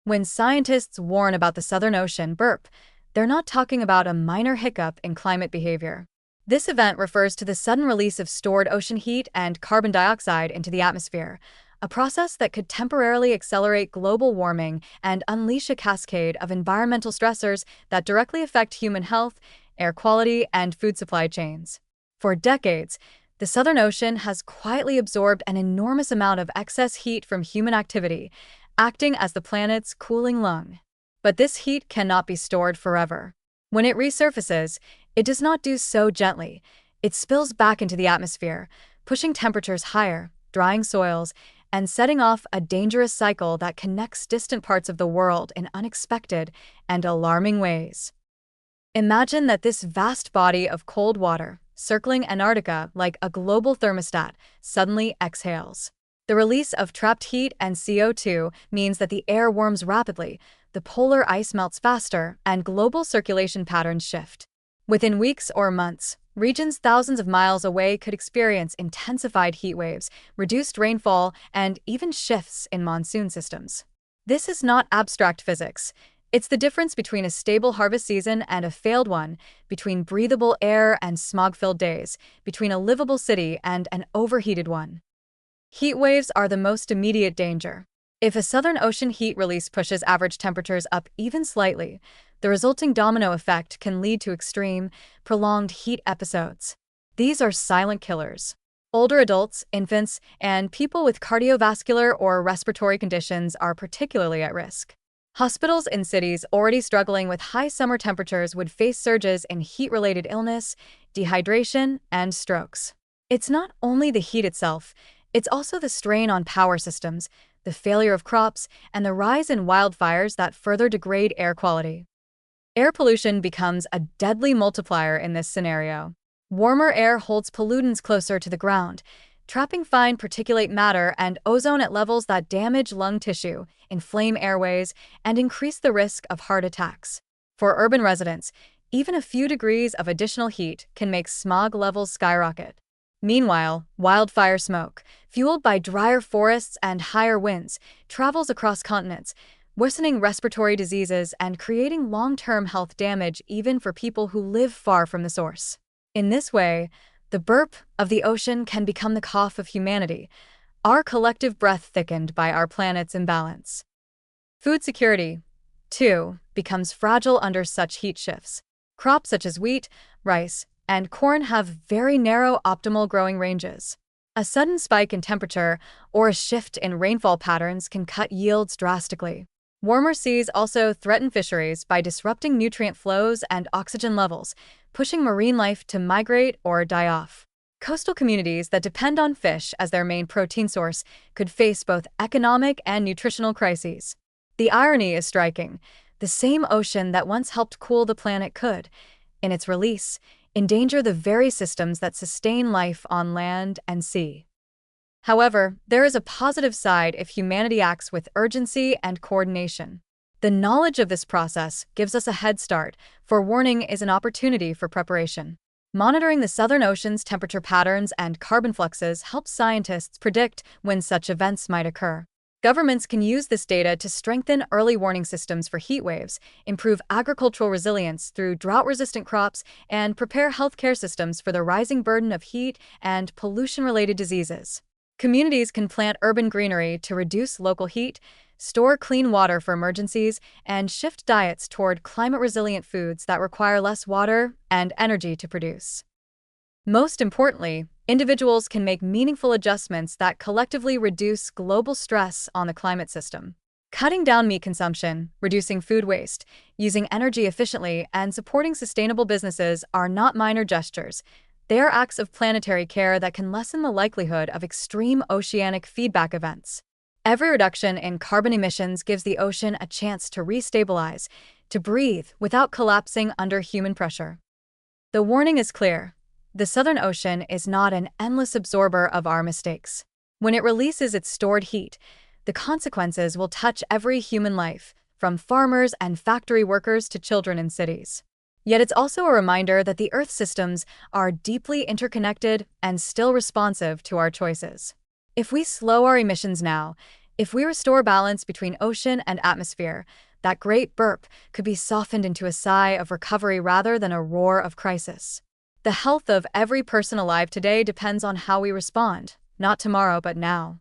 When scientists warn about the Southern Ocean burp, they're not talking about a minor hiccup in climate behavior. This event refers to the sudden release of stored ocean heat and carbon dioxide into the atmosphere, a process that could temporarily accelerate global warming and unleash a cascade of environmental stressors that directly affect human health, air quality, and food supply chains. For decades, the Southern Ocean has quietly absorbed an enormous amount of excess heat from human activity, acting as the planet's cooling lung. But this heat cannot be stored forever. When it resurfaces, it does not do so gently. It spills back into the atmosphere, pushing temperatures higher, drying soils, and setting off a dangerous cycle that connects distant parts of the world in unexpected and alarming ways. Imagine that this vast body of cold water, circling Antarctica like a global thermostat, suddenly exhales. The release of trapped heat and CO2 means that the air warms rapidly, the polar ice melts faster, and global circulation patterns shift. Within weeks or months, regions thousands of miles away could experience intensified heat waves, reduced rainfall, and even shifts in monsoon systems. This is not abstract physics. It's the difference between a stable harvest season and a failed one, between breathable air and smog-filled days, between a livable city and an overheated one. Heat waves are the most immediate danger. If a Southern Ocean heat release pushes average temperatures up even slightly, the resulting domino effect can lead to extreme, prolonged heat episodes. These are silent killers. Older adults, infants, and people with cardiovascular or respiratory conditions are particularly at risk. Hospitals in cities already struggling with high summer temperatures would face surges in heat-related illness, dehydration, and strokes. It's not only the heat itself, it's also the strain on power systems, the failure of crops, and the rise in wildfires that further degrade air quality. Air pollution becomes a deadly multiplier in this scenario. Warmer air holds pollutants closer to the ground, trapping fine particulate matter and ozone at levels that damage lung tissue, inflame airways, and increase the risk of heart attacks. For urban residents, even a few degrees of additional heat can make smog levels skyrocket. Meanwhile, wildfire smoke, fueled by drier forests and higher winds, travels across continents, worsening respiratory diseases and creating long-term health damage even for people who live far from the source. In this way, the burp of the ocean can become the cough of humanity, our collective breath thickened by our planet's imbalance. Food security, too, becomes fragile under such heat shifts. Crops such as wheat, rice, and corn have very narrow optimal growing ranges. A sudden spike in temperature or a shift in rainfall patterns can cut yields drastically. Warmer seas also threaten fisheries by disrupting nutrient flows and oxygen levels, pushing marine life to migrate or die off. Coastal communities that depend on fish as their main protein source could face both economic and nutritional crises. The irony is striking. The same ocean that once helped cool the planet could, in its release, endanger the very systems that sustain life on land and sea. However, there is a positive side if humanity acts with urgency and coordination. The knowledge of this process gives us a head start, for warning is an opportunity for preparation. Monitoring the Southern Ocean's temperature patterns and carbon fluxes helps scientists predict when such events might occur. Governments can use this data to strengthen early warning systems for heat waves, improve agricultural resilience through drought-resistant crops, and prepare healthcare systems for the rising burden of heat and pollution-related diseases. Communities can plant urban greenery to reduce local heat, store clean water for emergencies, and shift diets toward climate-resilient foods that require less water and energy to produce. Most importantly, individuals can make meaningful adjustments that collectively reduce global stress on the climate system. Cutting down meat consumption, reducing food waste, using energy efficiently, and supporting sustainable businesses are not minor gestures. They are acts of planetary care that can lessen the likelihood of extreme oceanic feedback events. Every reduction in carbon emissions gives the ocean a chance to restabilize, to breathe without collapsing under human pressure. The warning is clear. The Southern Ocean is not an endless absorber of our mistakes. When it releases its stored heat, the consequences will touch every human life, from farmers and factory workers to children in cities. Yet it's also a reminder that the Earth's systems are deeply interconnected and still responsive to our choices. If we slow our emissions now, If we restore balance between ocean and atmosphere, that great burp could be softened into a sigh of recovery rather than a roar of crisis. The health of every person alive today depends on how we respond, not tomorrow but now.